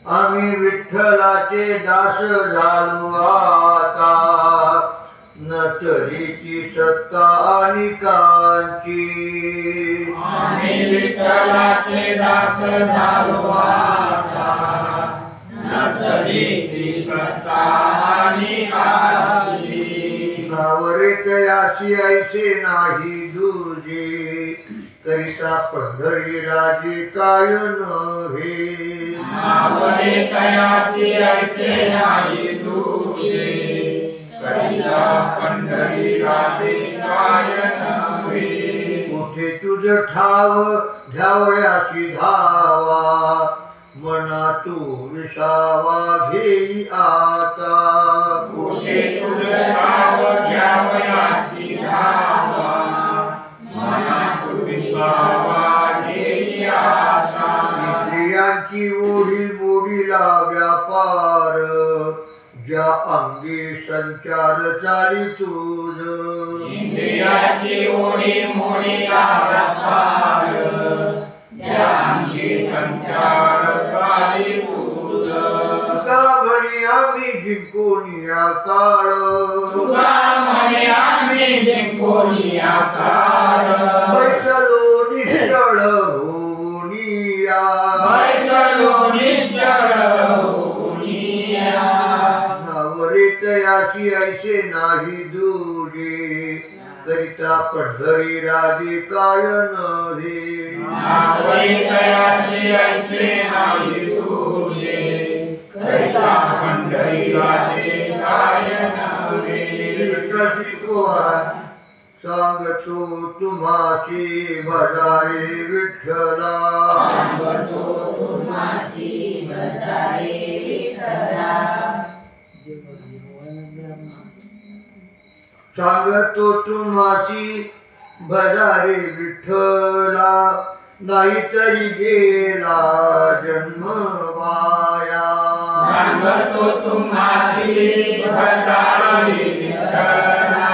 आम्ही विठ्ठलाचे दास झालो आता, नचरीची सत्ता आणि कांची। आम्ही विठ्ठलाचे दास झालो आता, नचरीची सत्ता आणि कांची। नावरे तयासी ऐसे नाही दुजे, करिता पंढरी राजे काय नव्हे। नावरे तयासी ऐसे नाही दुजे, करिता पंढरी राजे काय नव्हे। कुठे तुझ ठाव घ्यावयाची धावा, मना तू विसावा घेई आता। कुठे तुझ ठाव घ्यावयाची धावा, मना तू विसावा घेई आता। इंद्रियांची ओढी मोडीला व्यापार, ज्या अंगी संचार चाली तुझ। इंद्रियाची ओढी मोडीला व्यापार, ज्या अंगी संचार चाली तुझ। का म्हणे आम्ही जिंकोनिया काळ, तुका म्हणे आम्ही जिंकोनिया काळ। बैसलो निश्चळ होऊनिया, बैसलो निश्चळ होऊनिया। नावरे तयासी ऐसे नाही दुजे, करिता पंढरी राजे काय नव्हे। नावरे तयासी ऐसे नाही तुझे, करिता पंढरी राजे काय नव्हे। सांगतो तुम्हासी भजारे विठ्ठला, सांगतो तुम्हासी भजारे विठ्ठला। सांगतो तुम्हासी भजारे विठ्ठला, नाहीतरी गेला जन्म वाया। सांगतो तुम्हासी भजारे विठ्ठला,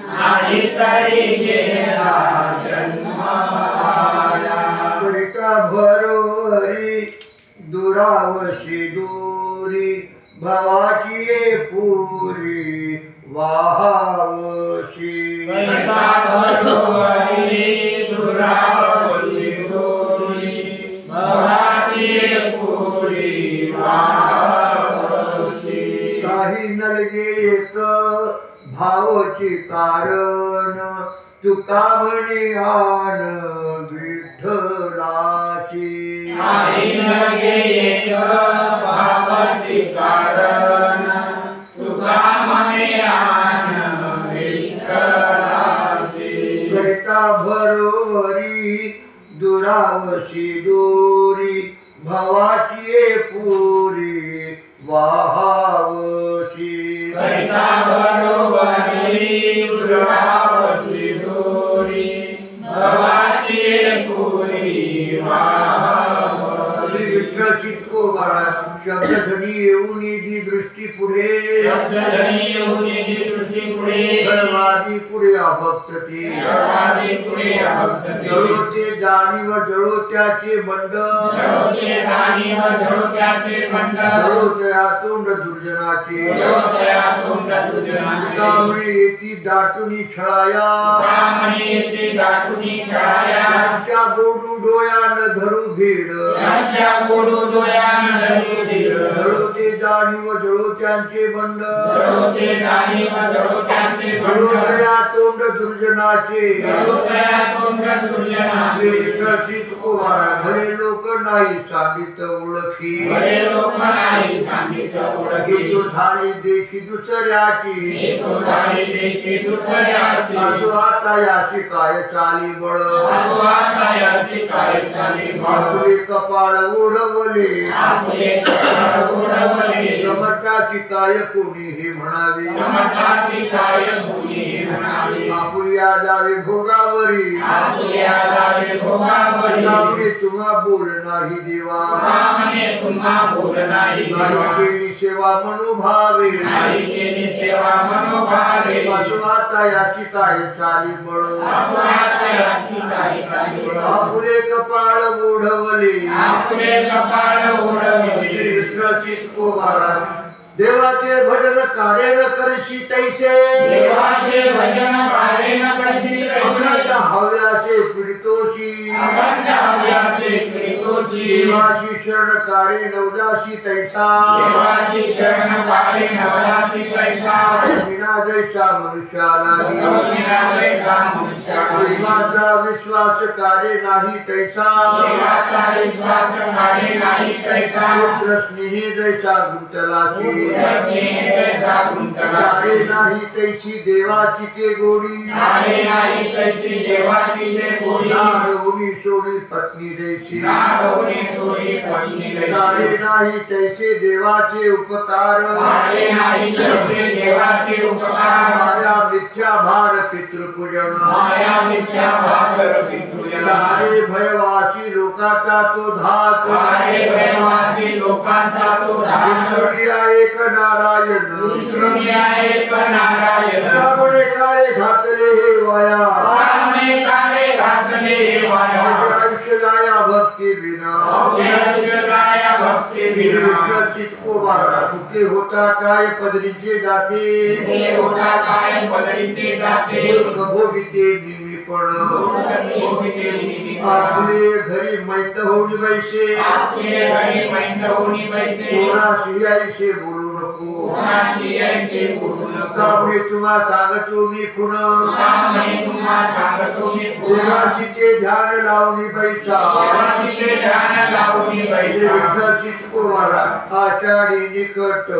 नाहीतरी गेला जन्म वाया। करिता भरोवरी दुरावशी दूरी, भावाची ये पुरी वाहावशी। करिता भरोवरी दुरावशी दूरी, भावाची ये पुरी वाहावशी। काही नलगे एक भावची कारण, तुका म्हणे आन विठ्ठलाची। काही नगे एक भावाची कारण, तुका म्हणे आन विठ्ठलाची। करिता भरोवरी दुरावशी दूरी, भावाची ये पुरी वाहावशी। करिता भरोवरी दुरावशी दूरी, भावाची ये पुरी वाहावशी। विठ्ठल चितको बाळा शब्दधनी येऊन जी दृष्टी पुढे, शब्दधनी येऊन जी दृष्टी पुढे, सर्वादी पुढे अभक्त ते, सर्वादी पुढे अभक्त ते। जळो ते जाणीव जळो त्याचे बंड, जळो ते जाणीव जळो त्याचे बंड, जळो त्या तोंड दुर्जनाचे, जळो त्या तोंड दुर्जनाचे। कामळे येती दाटुनी छळाया, कामळे येती दाटुनी छळाया। त्यांच्या गोडू डोयान धरू भीड, त्यांच्या गोडू डोयान धरू भीड। जळो ते जाणीव जळो त्यांचे बंड, जळो ते जाणीव जळो त्यांचे जळो बंड, त्या तोंड दुर्जनाचे। जळो त्या तोंड दुर्जनाचे। भले लोक नाही सांगित ओळखी, बरे लोक नाही सांगित ओळखी। तू झाली देखी दुसऱ्याची, एक झाली देखी दुसऱ्याची। असो आता याची काय चाली बळ, असो आता याची काय चाली बळ। आपले कपाळ ओढवले, आपले कपाळ ओढवले, समर्थाची काय कोणी हे म्हणावे, समर्थाची काय कोणी म्हणावे। आपुल्या जावे भोगावरी, आपुल्या जावे भोगावरी, त्यामुळे तुम्हा बोल नाही देवा, त्यामुळे तुम्हा बोल नाही देवा। नाही केली सेवा मनोभावे नाही केली सेवा मनोभावे बसवाता याची काय चाली बळ बसवाता याची काय चाली बळ आपुले कपाळ ओढवले आपुले कपाळ ओढवले श्री विठ्ठल चित्कोबारा देवाचे भजन कार्य न करशी तैसे देवाचे भजन कार्य न करशी अखंड तैसे हव्याचे पीडितोशी अखंड हव्याचे पीडितोशी देवाशी शरण कार्य नवदाशी तैसा देवाशी शरण कार्य नवदासी तैसा विना जैसा मनुष्याला भगवंता जैसा मनुष्याला देवाचा विश्वास कार्य नाही तैसा देवाचा विश्वास कार्य नाही तैसा पुत्र स्नेही जैसा गुंतलाची जैसा कार्य नाही तैसी देवाची ते गोडी कार्य नाही तैसी देवाची ते गोडी नागवणी सोडी पत्नी जैसी नागवणी सोडी पत्नी कार्य जैसी नाही तैसे देवाचे उपकार कार्य नाही तैसे देवाचे उपकार माया मिथ्या भार पितृपूजन माया मिथ्या भाकर पितृजन कार्य भयवाची लोकाचा तो धाक कार्य भयवासी लोकांचा तो धाक ईश्वरिया एक नारायण दुसरुनिया एक नारायण त्यामुळे काळे घातले हे वाया कामे काळे घातले हे वाया आयुष्य गाया भक्ती विना अवघ्या भक्ती विना चित्कोबारा मुके होता काय पदरीचे जाते हे होता काय पदरीचे जाते भोगिते निमीपण आपले घरी मैत होऊन बैसे आपले घरी मैत होऊनी पैसे कोणाशी यायचे बोलू नको कोणाशी यायचे बोलू नका त्यामुळे तुम्हा सांगतो मी खुण त्यामुळे तुम्हा सांगतो मी कोणाशी ते ध्यान लावणी बैसा कोणाशी ते ध्यान लावूनी पैसा चित्कोबारा आषाढी निकट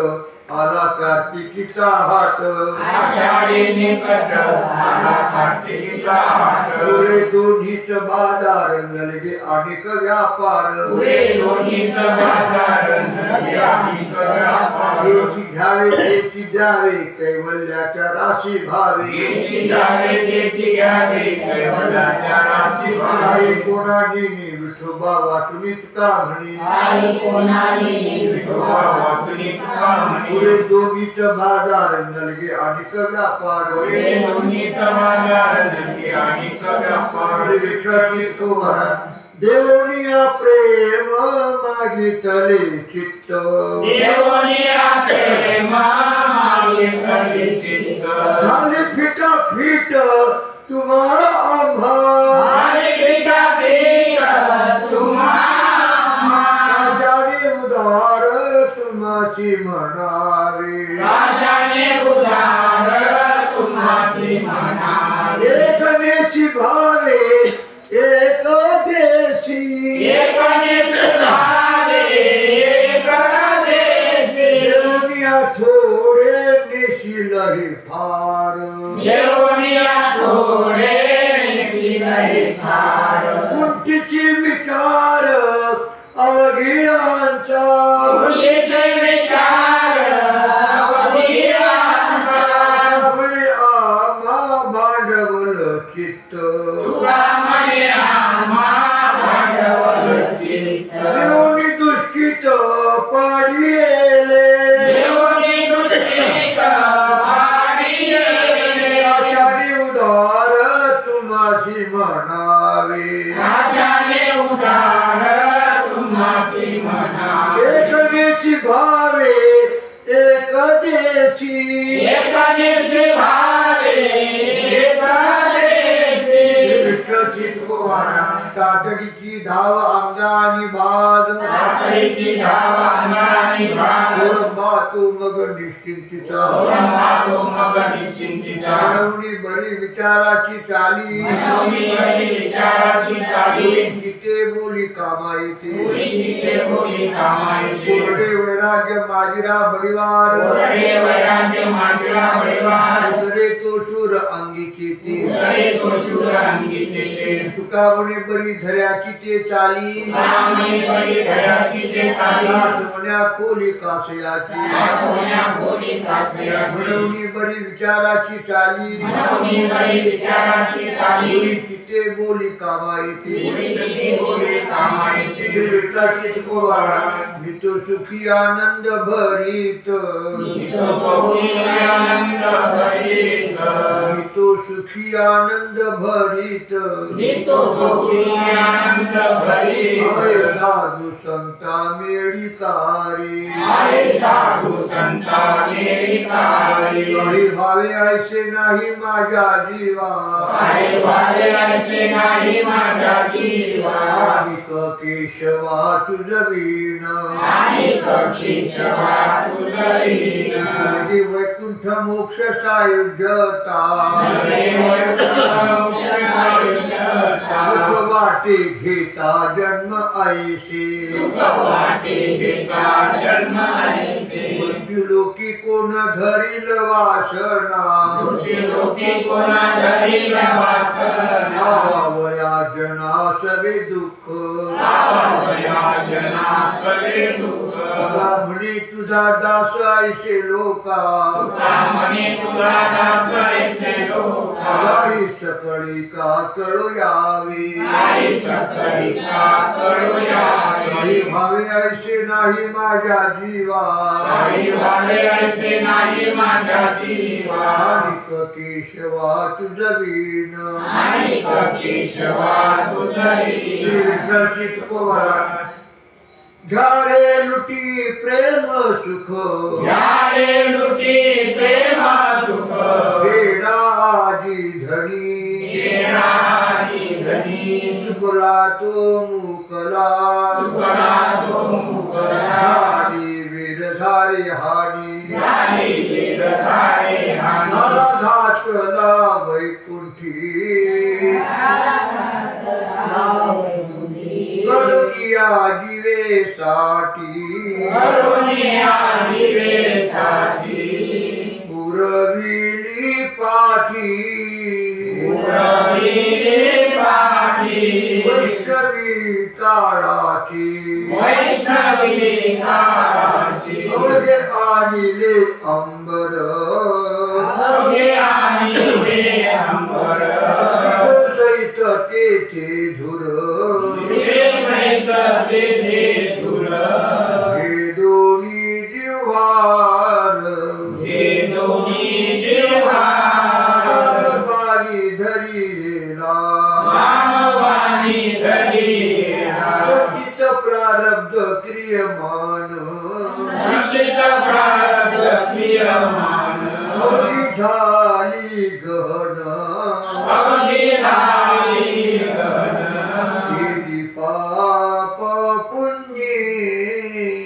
आला कार्तिकीचा हाट आषाढी निकट आला कार्तिकीचा हाट पुढे दोन्हीच बाजार नलगे अनेक व्यापार पुढे दोन्हीचं बाजार नदी अनेक व्यापार याची घ्यावे त्याची द्यावे कैवल्याच्या राशी भावे याची द्यावे त्याची घ्यावे कैवल्याच्या राशी आई भावे कोणाने विठोबा वाचून इतका म्हणे आई कोणाली विठोबा वाचून तुका म्हणे पुढे दोघीच बाजार नलगे अनेक व्यापार पुढे दोन्हीचं बाजार नदी अनेक व्यापार विठ्ठल चित्कोबारा देवनिया प्रेम मागितले चित्त देवनिया प्रेम मागितले चित्त झाले फिटा फिट तुम्हा आम्हा झाले फिटा फिट तुम्हा राजाने उदार तुम्हाची म्हणावे आशाने उदार तुम्हासी म्हणावे एकनेची भावे एक देशी एकनेची भावे एक देशी देवनिया थोडे नेशिलही फार देवनिया थोडे निसिलही फार कुंठीची विचार अवघियांचा मुलीचे विचार अवघियांचा म्हणे आम्हा भांडवल चित्त तुका म्हणे आम्हा भांडवल चित्त देवनी दृष्टीत पाडी येले देवनी दृष्टीत पाडी येले आशाने उदार तुम्हाशी म्हणावे आशाने उदार तुम्हासी म्हणावे एकनेची भावे एक देशी एकनेची भावे एक देशी विठ्ठल चित्कोबारा तातडीची धाव अंगानी भाग तातडीची धाव अंगानी भाग ओळंबा तो मग निश्चिंतीचा ओळंबा तो मग निश्चिंतीचा मानवनी बरी विचाराची चाली मनोनी बरी विचाराची चाली जिथे बोली कामा येते पुरी जिथे बोली कामा येते कोरडे वैराग्य माजिरा बडिवार कोरडे वैराग्य माजरा बळीवार उतरे तो शूर अंगीची ती उतरे तो शूर अंगीचे ते तुका म्हणे बरी धऱ्याची ते चाली कामने परी दयाची ते चाली साठवण्या खोली कासयाची साठवण्या खोली कासयाची म्हणून बरी विचाराची चाली म्हणून बरी विचाराची चाली चिते बोली कामा येते चिते बोली कामा येते श्री विठ्ठलाची तुकोबाळा मी तो सुखी आनंद भरीत मी तो सुखी आनंद भरीत मी तो सुखी आनंद भरीत मी तो सुखी आनंद भरीत आय साधू संता मेळी कारी आय साधू संता मेरी कारी काही भावे ऐसे नाही माझ्या जीवा काही भावे ऐसे नाही माझ्या जीवा आनिक केशवा तुझ वीणा आनिक केशवा तुझ वीणा नदी वैकुंठ मोक्ष सायुज्यता सुख वाटे घेता जन्म ऐसे सुख वाटे घेता जन्म ऐसे मृत्युलोकी कोण धरील वासना मृत्युलोकी कोणा धरील वासना वया जना सवे दुःख आवया जना सगळे दुःख म्हणे तुझा दास ऐसे लोका म्हणे तुला दास ऐसे लोका गाई सकळी का कळू यावी आई सकळी का कळू यावी काही भावे ऐसे नाही माझ्या जीवा काही भावे ऐसे नाही माझ्या जीवा अनिक केशवा तुझ वीण आणि केशवा तुझी श्री विठ्ठल श्री तुकोबारा घ्यारे लुटी प्रेम सुख यारे लुटी प्रेम सुख वेडाजी धनी येणारी धनी चुकला तो मुकला सुकला तो मुकला धारी वीरधारी हानी धारी वीरधारी हानी झाला घातला वैकुंठी करुणिया जीवे साठी करुणिया जीवेसाठी पुरविली पाठी पुरविली पाठी वैष्णवी काळाची वैष्णवी काळाची अवघे आणिले अंबर अवघे आणिले अंबर सहित तेथे धुर सहित तेथे धुर हे दोन्ही जिव्हार हे दोन्ही जिव्हार पाणी धरिलेला मानवानी धरिला सचित प्रारब्ध क्रियमान संचित प्रारब्ध क्रियमान अवघी झाली गहन अवघी झाली केली पाप पुण्ये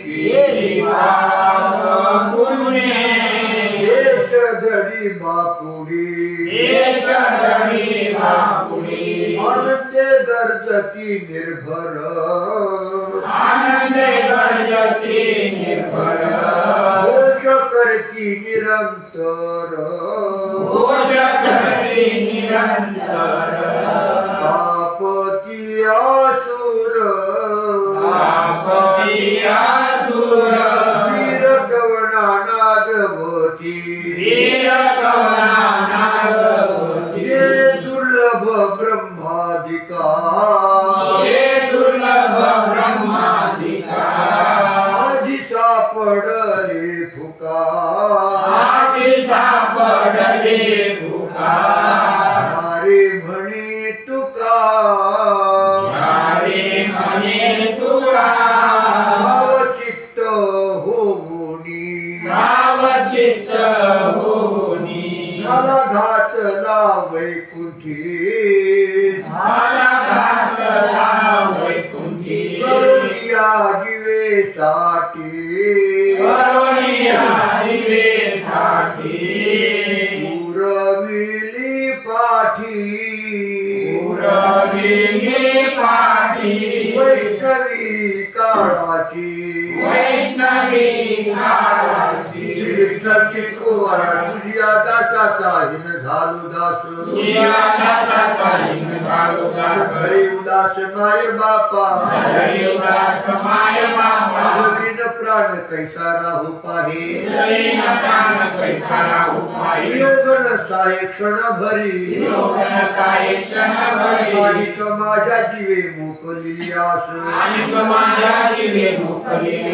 केली पाप पुण्ये देश घडी बापुडी देश धरी बापुडी आनंदे गर्जती निर्भर आनंद गर्जती निर्भर घोष करती निरंतर घोष करती निरंतर पापती आसुर पापी असुर वीर कवना नागवती वीर कवना नागवती ये दुर्लभ ब्रह्मादिका हे दुर्लभ ब्रह्मादिका आधी सापडले फुका आधी सापडले भुका अरे म्हणे तुका हरे म्हणे तुला भावचित्त होऊनी सावचित्त होनी झाला घातला वैकुंठी झाला घातला वैकुंठी करुणिया जीवेसाठी करुणिया जीवेसाठी पुरविली पाठी पुरविली पाठी वैष्णवी वैष्णवी काळाची विठ्ठल शिकोबारा तुझ्या दासाचा हिन झालो दास घरी उदास माय बापा जमीन प्राण कैसा राहू पाहे योगन साय क्षण भरी आणि माझ्या जीवे मोकली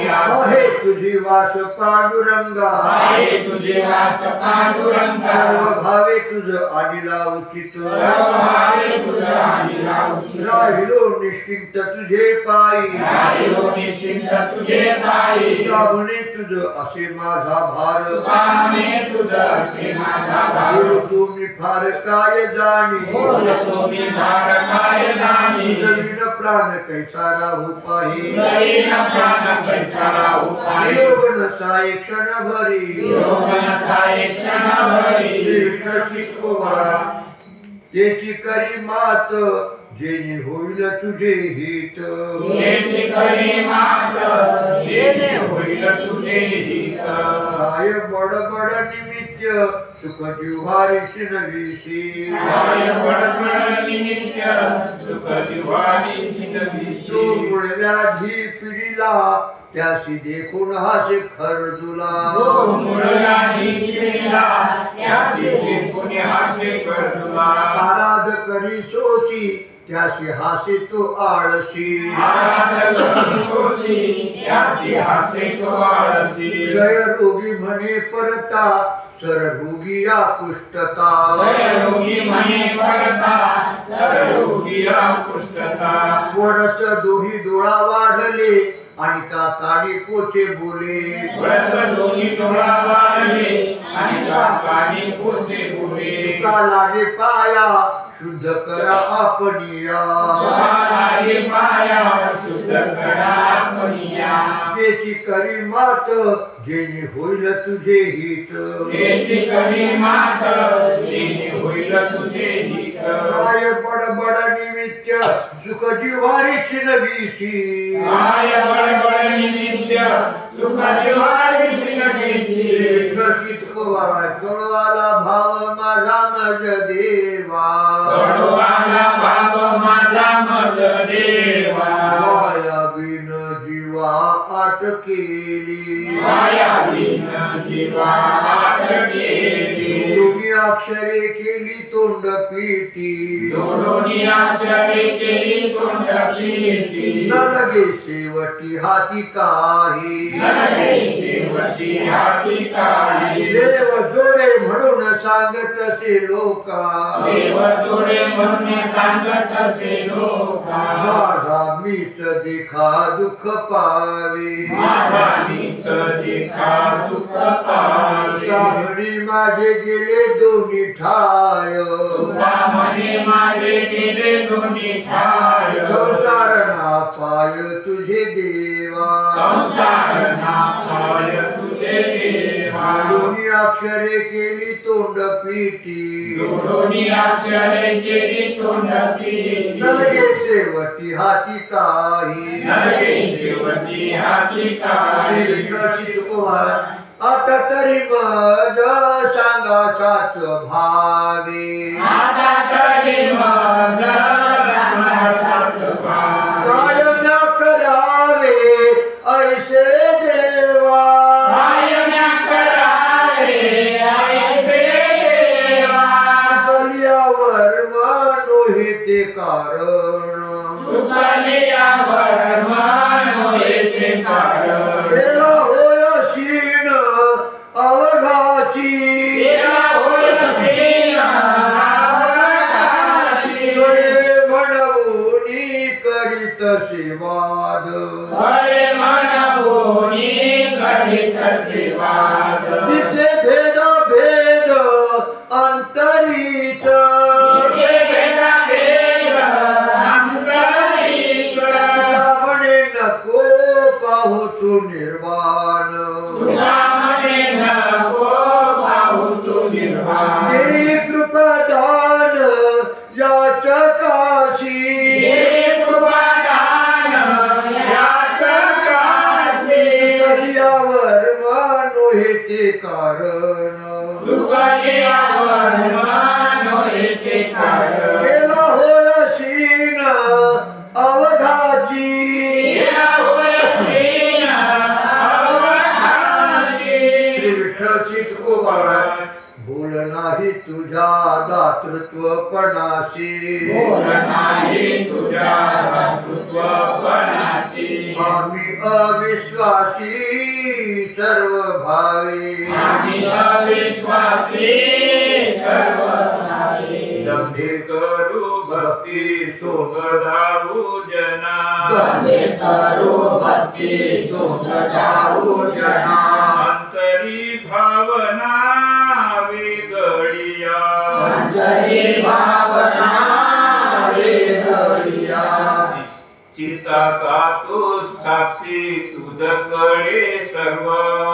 आस आहे तुझी वास पांडुरंगा सर्व भावे तुझ अनिला उचित राहिलो निश्चिंत तुझे पायी त्यामुळे तुझ असे माझा भार तुम्ही फार काय जाणी जमीन प्राण कैसा राहू पाही योग नसाय क्षण भरी त्याची करी मात जेणे होईल तुझे हित काय बडबड निमित्त सुख जिव्हारी शिनविशी तो व्याधी पिढीला त्याशी देखून हासे खरजुला आराध करी सोशी त्याशी हासे तो आळशी क्षय रोगी म्हणे परता सर रोगी या कुष्ठता वडस दोही डोळा वाढले आणि का काने कोचे बोले का लागे पाया शुद्ध करा आपणिया त्याची करी मात जेणे होईल तुझे हित काय बडबड निमित्त सुख जिव्हारी शिनविशी कळवाला भाव माझा मज देवा माया बिन जीवा अटकेली दोन्ही अक्षरे केली तोंड पीठी न लगे शेवटी हाती काही देव जोडे म्हणून सांगत असे लोका माझा मीच देखा दुःख पावे कामणी माझे गेले दोन्ही ठाय संसार ना पाय तुझे देवा दोन्ही अक्षरे केली तोंड पीठी नलगे शेवटी हाती काही आता तरी मज सांगा साच भावे काय न करावे ऐसे देवा कलियावर मनो हे ते कारण केला होय शीन अवघाची म्हणवूनी करीत सेवाद दिसे भेद भेद अंतरीच म्हणे नको पाहू तू निर्वाण कृपदान याचकाशी एके कारण सुखले अवर्मा एके कारण केला होय सीन अवघाची केला होय सीन अवघाची श्री विठ्ठल चितकोबाळा भूल नाही तुझ्या दातृत्वपणाशी भूल नाही तुझ्या दातृत्वपणाशी आम्ही अविश्वासी सर्व भावी आम्ही अविश्वासी सर्व भावी दंभे करू भक्ती सोंगधावू जना दंभे करू भक्ती सोंगधावू जना अंतरी भावना वेगळिया अंतरी भावना वेगळिया चित्ताचा तू साक्षी तुझकडे सर्व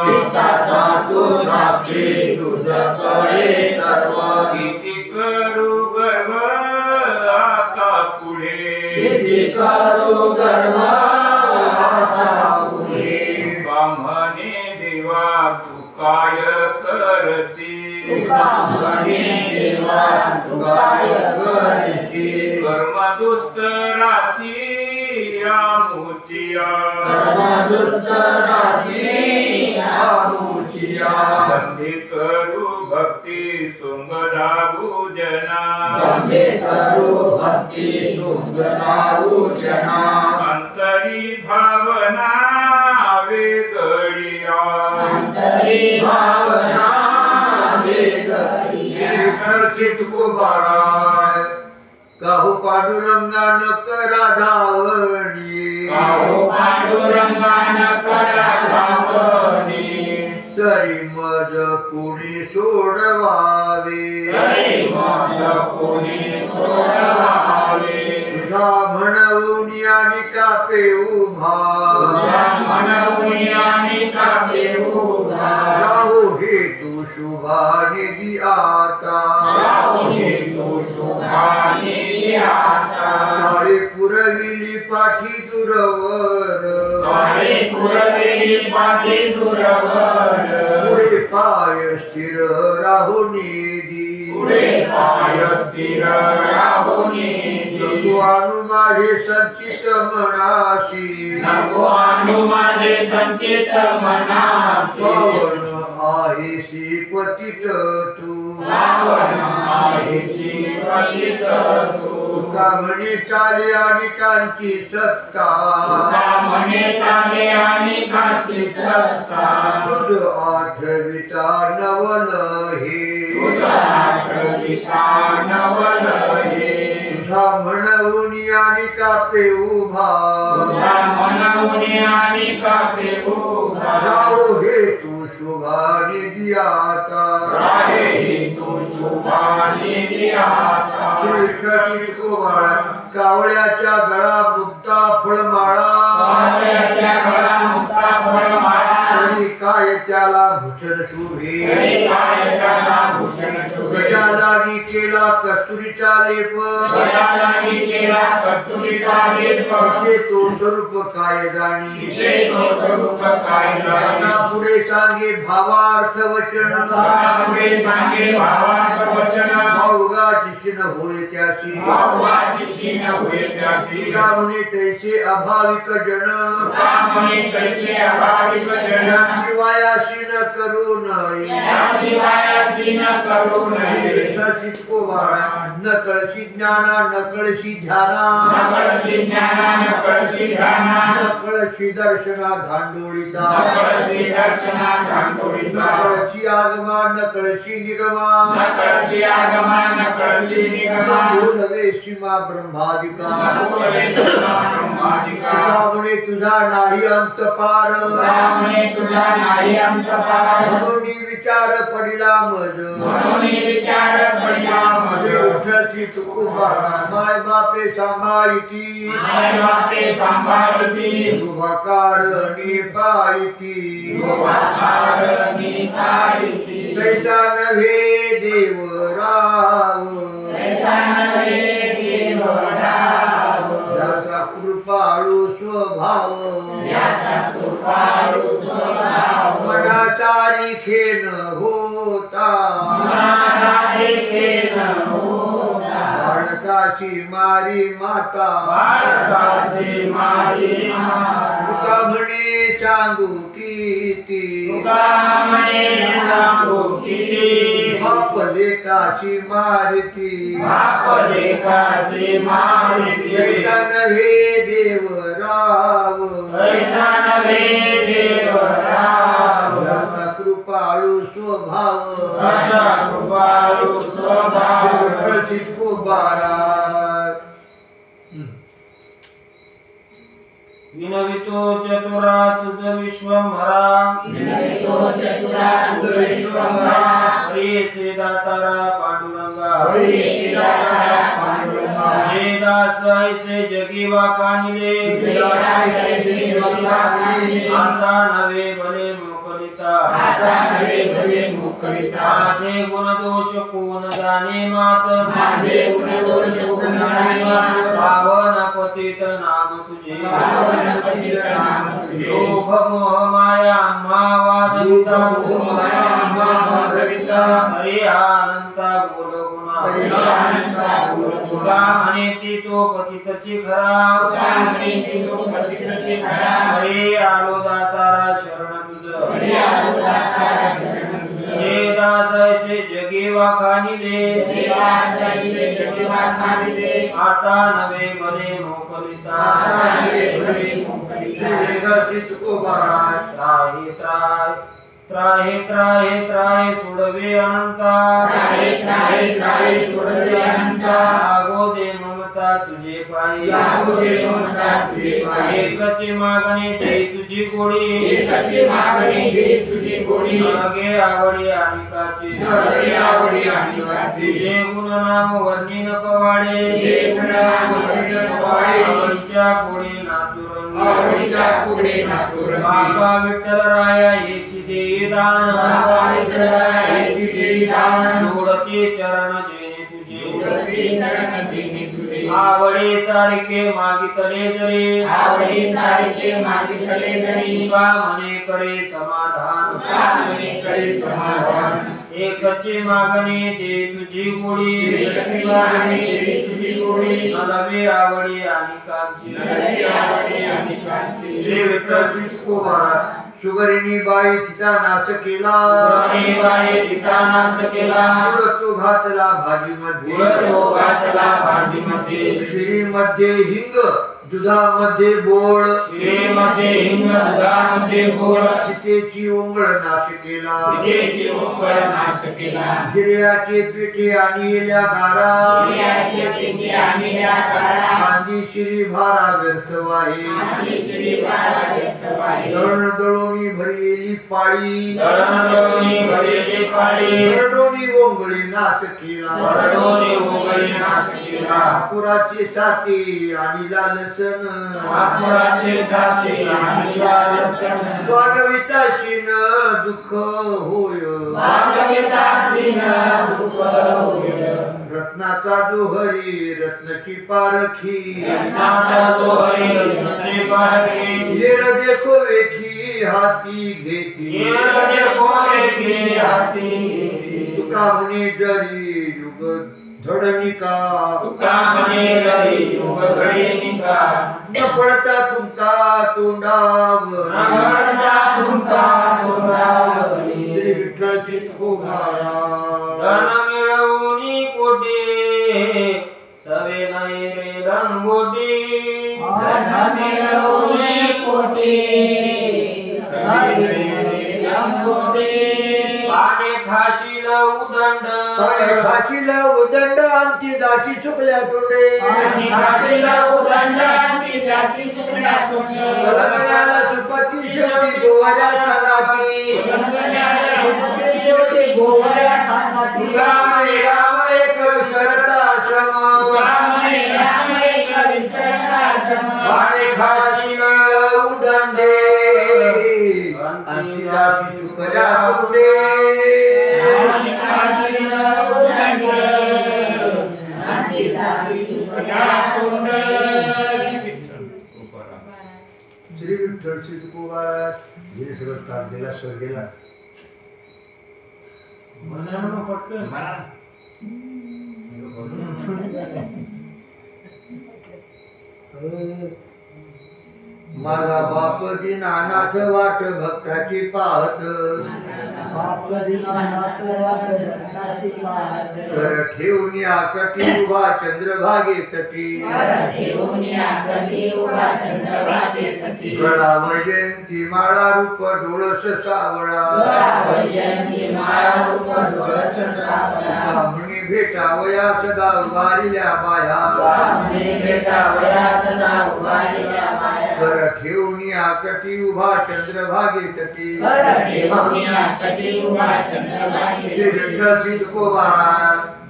चित्ताचा तू साक्षी तुझकडे सर्व किती करू गर्व आता पुढे किती करू गर्व आता पुढे तुका म्हणे देवा तू काय करसी तुका म्हणे देवा तू काय करसी कर्म दुष्ट राशी आमुचिया कर्मदुष्ट राशी आमुचिया दंभे करू भक्ती सोंगधावू जना दंभे करू भक्ती सोंगधावू जना अंतरी भावना वेगळिया अंतरी भावना वेगळिया विठ्ठल चितकोबाळा काहू पांडुरंगान करा धावणी काहो पांडुरंगान करा धावणी तरी मज कुणी सोडवावे तरी मज कोणी सोडवावे तुझा म्हणून आणि कापे उभा तुझ्या म्हणून आणि कापे उभा राहू हे तू शुभाने दि आता राहुनी तू शुभाने दियाता काळे पुरविली पाठी दुरवर काळे पुरवेली पाठी दुरवर पुढे पाय स्थिर राहुनी दी पुढे पाय स्थिर राहुनी नको आणू माझे संचित मनाशी नको आणू माझे संचित मनासी पावन आहेसी पतित तू पावन आहेसी पतित तू तुका म्हणे चाले आणि कांची सत्ता तुका म्हणे चाले आणि काची सत्ता तुझ आठविता नवल हे तुझा आठविता नवल हे तुझा म्हणून आणि कापे उभा तुझा मनवणे आणि कापे उभा राहू हे तू शुभाने दियाता राहे तू शुभाने दियाता कावळ्याच्या गळा मुक्ता फळमाळा कावळ्याच्या गळा मुक्ता फळमाळा तरी काय त्याला भूषण शोभे तरी काय त्याला भूषण शोभे गजा लागी केला कस्तुरीचा लेप गजालागी केला कस्तुरीचा लेप तिचे तो स्वरूप काय जाणी तिचे तो स्वरूप काय जाणे आता पुढे सांगे भावार्थ वचन पुढे सांगे भावार्थ वचन भाऊगा शिष्ण होय त्याशी भावाची शीन होय त्यासी का म्हणे तैसे अभाविक जन कामने कैसे अभाविक जन शिवायाशी न करू नये शिवायासी न करू नये चितकोबाळा न कळशी ज्ञाना न कळशी ध्याना न कळशी ज्ञाना न कळशी ध्याना न कळशी दर्शना धांडोळीता न कळशी दर्शना न घांटोळीता कळशी आगमा न कळशी निगमा न कळशी आगमा न कळशी निगमा न बोलवे सीमा ब्रह्मादिका न बोलवे सीमा ब्रह्मादिका तुका म्हणे तुझा नाही अंत पार रामने तुझा नाही अंत पार म्हणून विचार पडिला मज म्हणून विचार पडला मज विठ्ठलची तुकोबाळा माय बापे सांभाळीती माय बापे सांभाळती शुभकारणी पाळीती कारणी पाळती तैसा नव्हे देवराव ऐसा नव्हे देवराव त्याचा कृपाळू स्वभाव याचा कृपाळू स्वभाव मनाचारी खेळ होता मनासारे खेळ होता बाळकाची मारी माता बाळकाचे मारी माता तुका म्हणे सांगू किती तुका म्हणे सांगू किती बाप लेकाची मारती बाप लेकाचे मारती ऐसा नव्हे देवराव ऐसा नव्हे देवराव याचा कृपाळू स्वभाव याचा कृपाळू स्वभाव प्रचित कुबारा विनवितो चतुरा तुझ विश्वंभरा विनवितो चतुरा तुझ विश्वंभरा हरी श्री दातारा पांडुरंगा हरी श्री दातारा पांडुरंगा जे दास ऐसे जगी वाकानिले जैसे वाकानिले आता नवे भले मोकलिता आता नवे भले मोकलिता माझे गुण दोष कोण जाणे मात माझे गुण दोष कोण जाणे मात पावन पतित नाम तुझे पावन पतित नाम तुझे लोभ मोह माया मावादिता माया माधविता हरे अनंता बोल गुणा हरी अनंता बोल तुका गुणा म्हणे ती तो पतितची खरा तुका म्हणे ती तो पतितची खरा हरे आलो दातारा शरण तुझ हरी आलो दातारा शरण तुझ जे दास ऐसे जगी वाखानिले देवास ऐसे जगी वाखानिले आता नवे भले मोकलिता आता नवे भले मोकलिता प्रचित कुबारा त्राहे त्राय त्राहे त्राहे त्राहे सोडवे अनंता त्राहे त्राहे त्राहे सोडवे अनंता लागो दे ममता तुझे पायी लागो दे ममता तुझे पायी एकची मागणी दे तुझी गोडी एकची मागणी दे तुझी गोडी मागे आवडी अनिकाची नगरी आवडी अनिकाची तुझे गुण नाम वर्णिन पवाडे जे गुणनाम वर्णिन पवाडे आवडीच्या पुढे नाचुरंगी आवडीच्या पुढे नाचुरंगी बाबा विठ्ठल राया हेची देई दान बाबा विठ्ठला हेची देई दान जोडते चरण जेणे तुझे जोडते चरण जेणे तुझे आवडे सारखे मागितले जरी आवडी सारखे मागितले जरी तुका म्हणे करे समाधान तुका म्हणे करे समाधान एकची मागणी दे तुझी गोडी एकची मागणी दे तुझी गोडी नवे आवडी अनिकांची नगरी आवडी अनिकाची श्री विठ्ठल कुबारा सुगरिणी बाई तिचा नाश केला बाई तिचा नाश केला तो घातला भाजीमध्ये तो घातला भाजीमध्ये शिरीमध्ये हिंग दुधामध्ये बोळ श्रीमध्ये हिंग दुधामध्ये गोड सीतेची ओंगळ नाश केला तिची ओंगळ नाश केला हिर्याचे पेटे आणिल्या गारा हिर्याचे पेटे आणिल्या गारा गांधी श्री भारा व्यर्थ वाहे आणि श्री बारा व्यक्त वाहे दळण दळोनी भरलेली पाळी दळणदळणी भरलेली पाळी दरडोनी ओंगळी नाश केला दळणदळणी ओंगळी नाश केला ठाकुराची साथी आणि लालसन आत्मराचे साथी आणि लालसन वागविताशीन दुःख होय भागवतासीन दुःख होय रत्नाचा जोहरी रत्नची पारखी रत्नाचा जो हरी रत्नाची पारखी येर देखो वेखी हाती घेती येर देखो वेखी हाती तुका म्हणे जरी युग धडनिका तुका म्हणे जरी युग घडीनिका न पडता तुमका तोंडावर नगरता तुमका तोंडावरी श्री विठ्ठल चित्तकुमारा धन मिळवून कोटी सवे नाही रे रंगोटी धन मिळवणे कोटी पाने फाशील उदंड पाण्या खाशीला उदंड अंती दाची चुकल्या तोंडे आणि काशीला उदंड आणि जाची चुकल्या तोंड कलमण्याला चुपती शेवटी गोवाऱ्या सांगाती शेवटी गोवऱ्या सांगती राम एक विसरता आश्रम राम एक विसरता पाणे खाशीला उदंडे अंती दाची चुकल्या तोंडे विठ्ठल तुकोबारा गेले सगळं ताट दिला स्वर गेला माझा बाप दीनानाथ वाट भक्ताची पाहत बाप दीनानाथ वाट भक्ताची पाहत कर ठेवून या कटी उभा चंद्रभागे तटी गळावर जयंती माळा रूप डोळस सावळा सामणी भेटावया सदा उभारिल्या बाया कर ठेवून या कटी उभा चंद्रभागे तटी श्री विठ्ठल तुकोबारा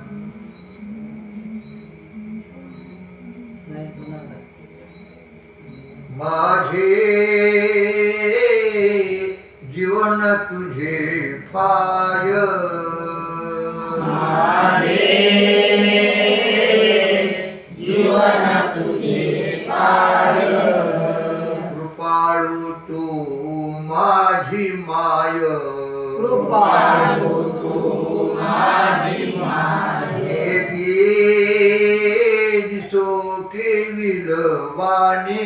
माझे जीवन तुझे पाय जीवन तुझे पाय कृपाळू तू माझी माय कृपाळू तू माझी माय दिसो केविलवाणे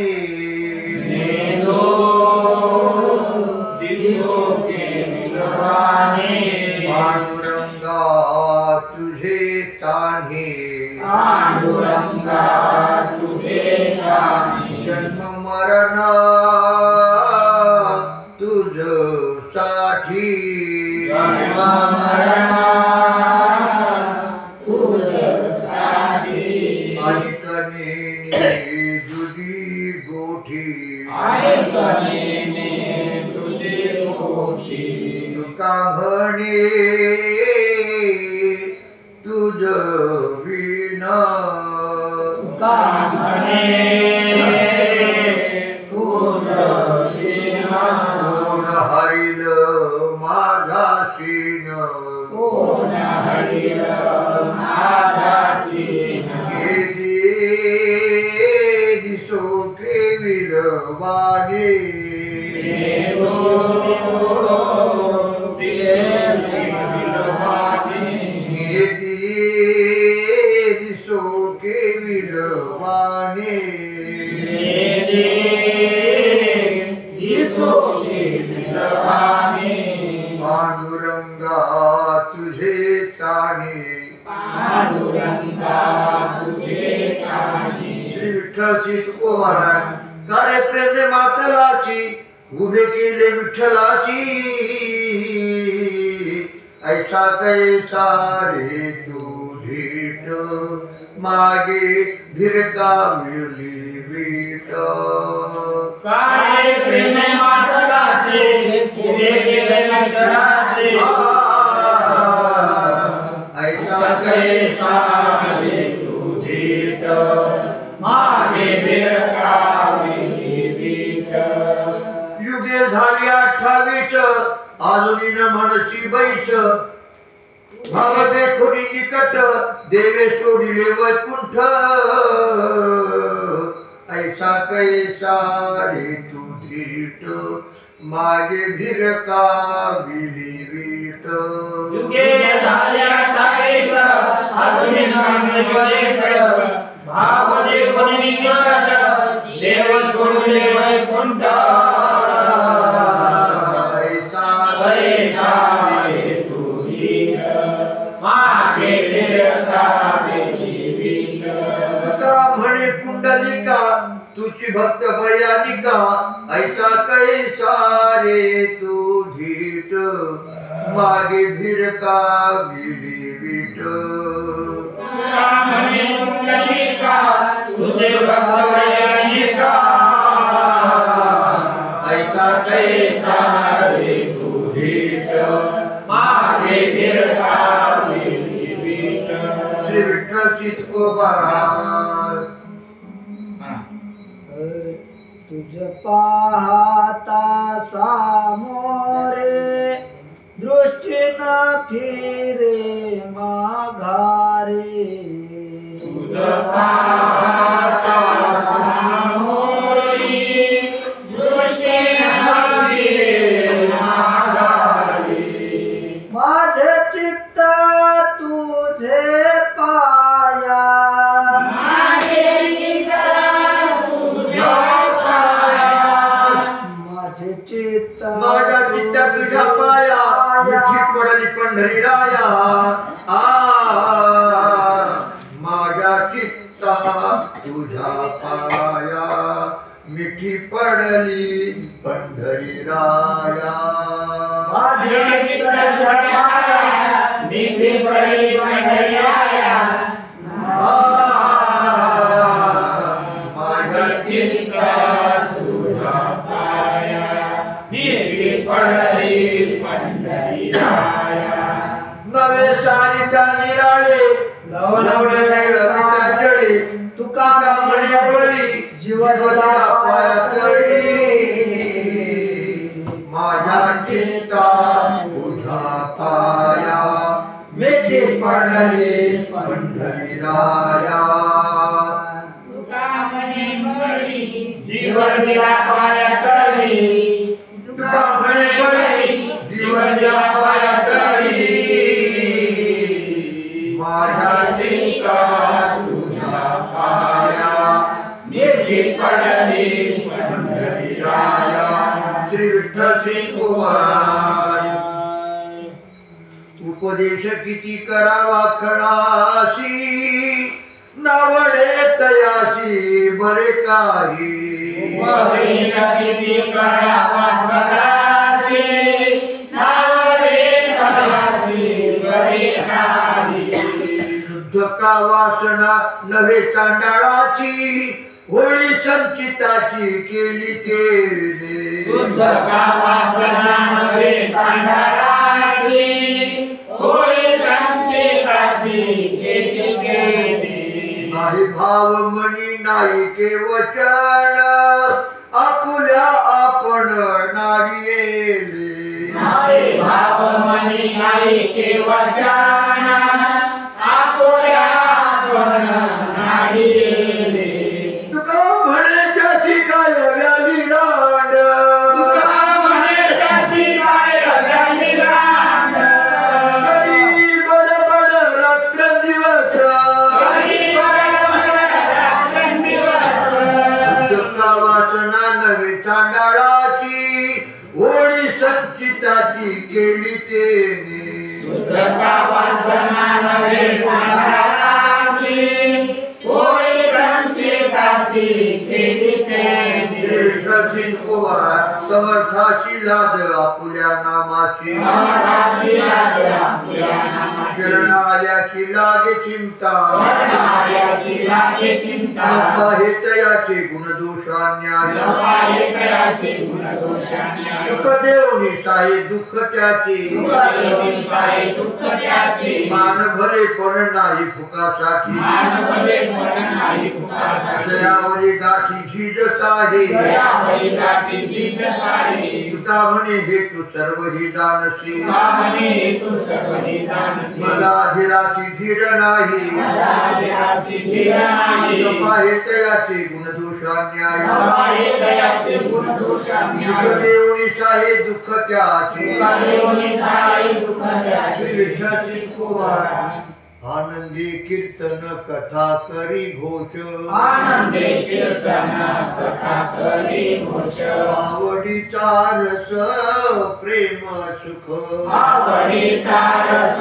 पांडुरंगा तुझे तान्हे जन्म मरणा तुझ साठी आणि कनेने जुदी गोठी तुका म्हणे तुझ विना कोण हरिल माझा सीन दिसो केविलवाणे दिसो केविलवाणे पांडुरंगा तुझे ताणे श्री विठ्ठलची तुकोबारा कार्य प्रेम मातलाची उभे केले विठ्ठलाची ऐसा कैसा रे तू धीट मागे भिरकावली वीट काय प्रेम मातलाचे उभे केले विठ्ठलाचे ऐसा कैसा रे तू धीट मागे भिरकावली वीट युगे झाली 28 अजून न मनसी बैस भाव देखोनी निकट देवे सोडिले वैकुंठ ऐसा कैसा रे तू धीट मागे भिरकाविली वीट युगे झाल्या 28 अजून मनसी बैस भाव देखोनी निकट देव सोडिले वैकुंठ म्हणे पुंडलिका तुझी भक्त बळ्यानिका ऐसा कैसा रे तू धीट मागे भिरका विली वीट म्हणे पुंडलिका तुझे भक्त बळ्यानिका ऐसा कैसा रे तू धीट मागे भिरका विली वीट श्री विठ्ठल तुकोबारा तुझ पाहता सामोरे दृष्टी न फिरे माघारे तुझ पाहता सामोरी दृष्टी न माझ्या चित्ता तुझ्या पाया मिठी पडली पंढरी राया माझ्या चित्ता तुझ्या पाया मिठी पडली पंढरी राया माझ्या चित्ता तुझ्या पाया मिठी पडली पंढरी राया नवे सारिता निराळे लवणे लविता जळी तुका म्हणे बळी जीवना पाया तळी माझ्या चित्ता तुझ्या पाया मिठी पडली पंढरी राया जीवनाला पाया तळी तुका म्हणे बळी जीवनाला पाया तळी माझ्या चित्ता तुझ्या पाया मिठी पडली पंढरी राया श्री विठ्ठल श्री कुमार उपदेश किती करावा खडाशी नावडे तयाशी बरे काही उपदेश किती करावा खडाशी नावडे तयाशी बरे काही शुद्ध का वासना नव्हे चांडाळाची होळी संचिताची केली केली शुद्ध का वासना नव्हे चांडाळाची होळी संचिताची केली केली नाही भाव मनी नाही केवचन आपुल्या आपण नारी येले नाही भाव मनी नाही केवचन आपुल्या आपण नारी येले तुका म्हणे त्याची काय व्याली रांड तुका म्हणे त्याची काय व्याली रांड कधी बडबड रात्र दिवस कधी बडबड रात्रंदिवस तुका वासना नव्हे चांडाळाची होळी संचिताची केली तेने शुद्ध का वासना नव्हे चांडाळाची होळी संचिताची केली तेने सचिन कुमार समर्थाची लाज आपुल्या नामाची समर्थाची लाज आपुल्या नामाची शरणाल्याची लागे चिंता शरणायाची लागे चिंता हे तयाचे गुणदोषान्याय नपाहे तयाचे गुणदोषान्याय सुख देवनी साहे दुःख त्याचे सुखदेवनी साहे दुःख त्याचे मान भले पण नाही फुकासाठी मानवले पण नाही फुकासाठी दयावरी गाठी झीज साहे दयावरी गाठी जीत साहे तुका म्हणे हे तू सर्व ही दानसी कामने तू सर्वही दानसी मला धीराची धीर नाही माझा देहासी धीर नाही हे तयाचे गुणदोषान्याय नपाहे तयाचे गुणदोषान्याय देवनी साहे दुःख त्याचे सुखदेवनी साहे दुःख त्याचे विठ्ठलाची कुमार आनंदी कीर्तन कथा करी घोष आनंदे कीर्तन कथा करी घोष आवडीचा रस प्रेम सुख आवडीचा रस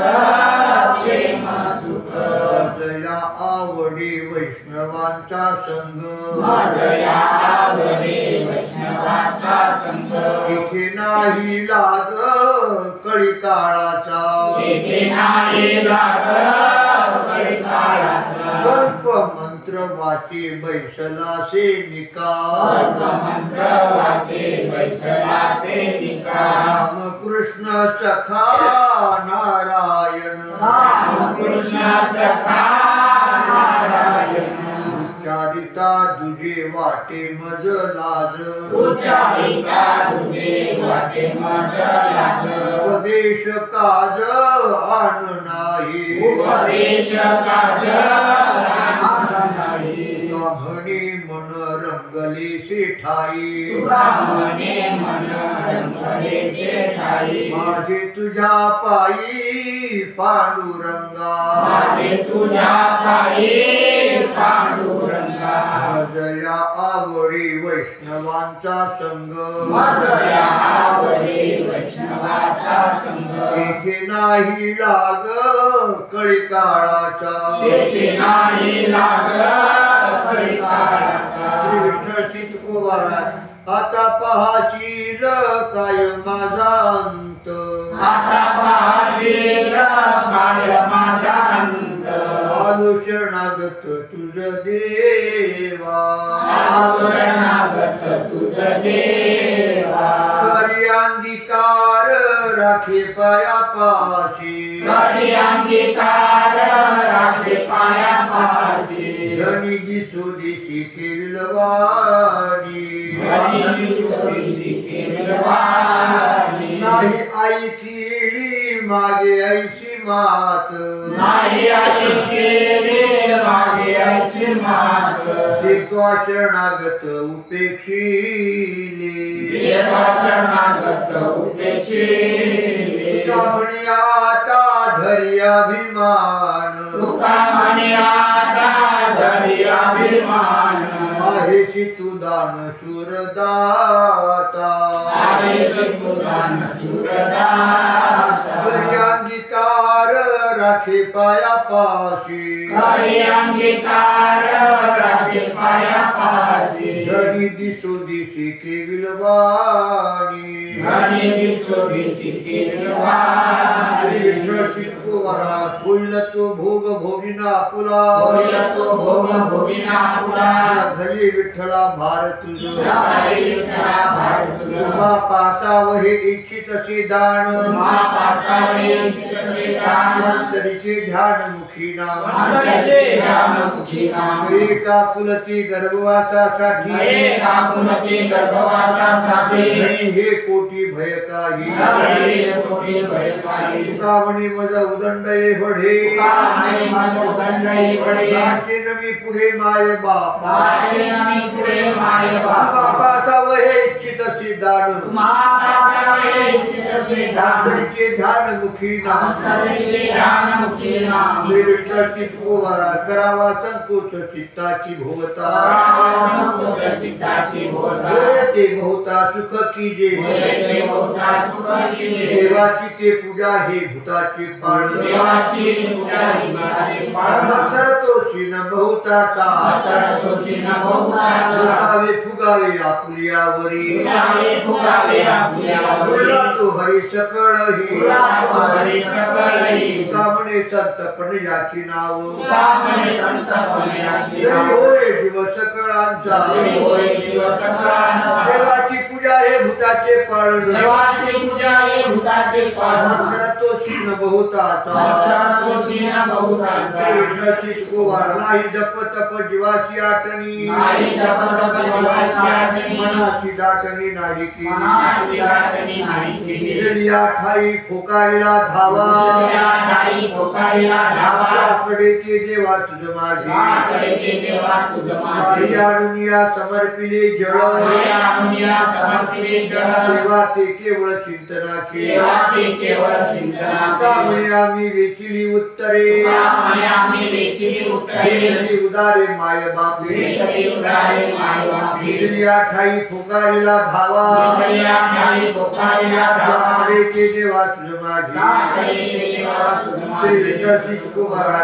प्रेम सुख जया आवडी वैष्णवांचा संग माझया आवडे वैष्णवाचा संग इथे नाही लाग कळी काळाचा येथे नाही लाग कळी काळाचा सर्प मंत्र वाचे बैसला से सर्व मंत्र वाचे बैसलाचे निकाल रामकृष्ण सखा नारायण रामकृष्ण सखा नारायण उच्चारिता तुझे वाटे मज लाज उच्चारिता तुझे वाटे मज लाज उपदेश काज आन नाही उपदेश काज आन नाही म्हणे मन रंगले से ठाई तुका म्हणे मन रंगलेचे ठाई माझे तुझ्या पायी पांडुरंगा माझे तुझ्या पायी पांडुरंगा मजया आवडी वैष्णवांचा संग मजया आवडी वैष्णवाचा संग तेथे नाही लाग कळी काळाचा तेथे नाही लाग कळी काळाचा श्री विठ्ठल श्री तुकोबारा आता पहाशील काय माझा अंत आता पाशील काय माझा अंत आलो शरणागत तुझ देवा आलो शरणागत तुझ देवा करी अंगीकार राखे पायापाशी करी अंगीकार राखे पायापाशी धनी दिसो दिशी केलवाणी धनी दिसोदिशी केळवाणी नाही ऐकिली मागे ऐशी मात नाही ऐकेली मागे ऐशी मात देवा शरणागत उपेक्षिले देवा शरणागत उपेक्षिले तुका म्हणे आता धरी अभिमान तुका म्हणे आता धरी अभिमान आहेशी तू दान शूरदाता आहेशी तू दान शूरदाता करी अंगीकार राखे पायापाशी करी अंगीकार राखे पायापाशी धनी दिसो दिशी केविलवाणी धनी दिसोदिशी केळवाणी विठ्ठल श्री तुकोबारा होईल तो भोग भोगिना आपुला होईल तो भोग भोगिना पुरा घरी विठ्ठला भार तुझ हरी विठ्ठला भारत तुझा तुम्हा पासाव हे इच्छित असे दान महापासावे चित्तसे दान अंतरीचे ध्यान मुखी नाम अंतरचे ध्यानमुखी नाम एका कुलती गर्भवासासाठी एका पुनती गर्भवासासाठी घरी हे कोटी भय काही हरी कोटी भयपाई तुका म्हणे मज उदंड एवढे तुका म्हणे माझो दंडई वडे नाचे नमी पुढे माय बापा वाचे नमी पुढे माय बापा पासाव हे इच्छित असे दान महापासावे चित्तसे दान अंतरीचे ध्यान मुखी नाम अंतरचे ध्यानमुखी नाम श्री विठ्ठल श्री तुकोबारा करावा संकोच चित्ताची भोवता संकोच चित्ताची बोधा ते भोवता सुख कीजे होयते बहुता सुख कीजे देवाची ते पूजा हे भूताची पाळ देवाची पूजा ही भूताची पाळ अक्षर तो शिन बहुताचा अक्षरतोषी न बहुताचा दुसावे फुगावे आपुलियावरी दुसावे फुगावे आपुल्यावरी बोलला तो हरी सकळही पुरातो हरी सकळही तुका म्हणे संतपण याची नाव तुका म्हणे संतपणाची जरी नाव होय जीव सकळांचा जरी होय जीव सकळांचा देवाची पूजा हे भूताचे पाळ देवाची पूजा हे भूताचे पाळ अक्षर तो शिन बहुताचा अक्षरतोषी न बहुताचा विठ्ठलाची तुकोबार नाही जप तप जीवाची आठणी नाही जपतप जीवाची आठवणी मनाची दाटणी नाही की मनाची आठवणी नाही केली दिलेल्या ठाई फोकारीला धावा तुझ्या ठाई पोकारीला धावा साकडे ते देवा तुझ माझी साकडे ते देवा तुझ काही माझे आणून या समर्पिले जळ हरे आणूया समर्पिले जळ सेवा ते केवळ चिंतनाची सेवा ते केवळ चिंतनाची त्यामुळे आम्ही वेचिली उत्तरे त्यामुळे आम्ही वेचिली उत्तरे भेटली उदारे माय बापे भेटली उदारे माय बापी दिलेल्या ठाई फोकारीला धावा तुझ्या ठाई पोकारीला धावा साकडे ते देवा तुझ माझी साकडे ते देवा तुझ श्री माझे विठ्ठल श्री तुकोबारा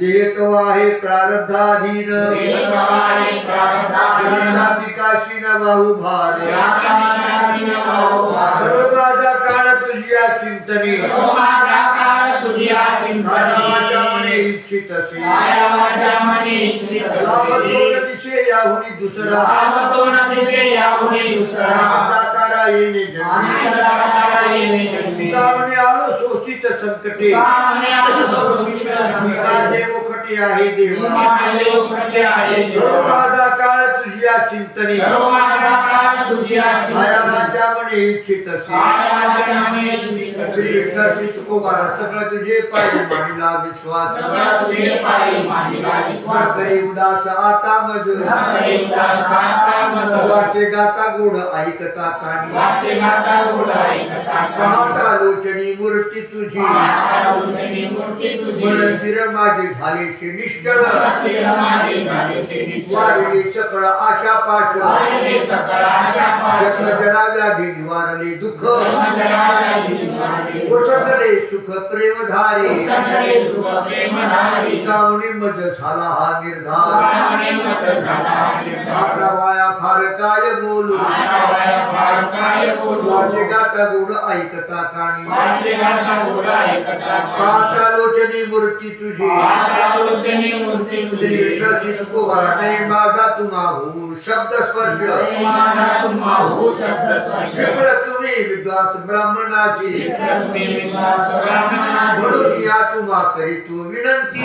देहत्व आहे प्रारब्धाधीन देवतावारे प्रारब्धाधीन विकाशी न बाहू भार रामाची नवो भार सर्व माझा काळ तुझ्या चिंतनी माझा काळ तुझ्या माझ्या चिंतनी मने इच्छित असे माया माझ्या मनी इच्छित लाभतोन दिसे याहुनी दुसरा लाभतोन दिसे याहुनी दुसरा दातारा येणे जन्मी आनंददाता येणे जन्मी कामने आलो शोषित संकटे कामने आलो सुखित मी संकटे माझे ओखटे आहे देवा माझे उखटे आहे सर्व देवा माझा काळ तुझ्या चिंतनी सर्व माझा काळ तुझ्या आया चिंतनी माझ्या मने इच्छित असे आया माझ्या मने इच्छित असे. श्री विठ्ठल चित्तकुमारा सगळं तुझे पायी मानिला विश्वास सगळा तुझे पायी मानिला विश्वास करी उदास आता मज करे उदास आता मज वाचे गाता गोड ऐकता कानी वाचे गाता गोड ऐकता पाहता लोचनी मूर्ती तुझी पाहता लोचनी मूर्ती तुझी मन स्थिर माझे झालेचे निश्चळ स्थिर माझे झालेचे निश्चळ वाढले सकळ आशा पाश वाढले सकळ आशा पाश जन्म जरा व्याधी निवारले दुःख जन्मजन्माला दिनवारे ओसंडले सुख प्रेमधारे ओसंडले सुख प्रेमधारी कामणी मज झाला हा निर्धार कामने मत झाला निर्धार आपला वाया फार काय बोलू आता वया फार काय बोलू वाचे गाता गोड ऐकता कानी वाचे गाता गोड ऐकता पाहता लोचनी मूर्ती तुझी पाहता लोचनी मूर्ती श्री तुझी विठ्ठल चित्तकुमारा नाही माझा तुम्हा हो शब्द स्पर्श माझा तुम्हा हो शब्द स्पर्श विप्र तुम्ही विद्वास ब्राह्मणाची प्रति विश्वास ब्राह्मणाची म्हणून या तुम्हा करीतो विनंती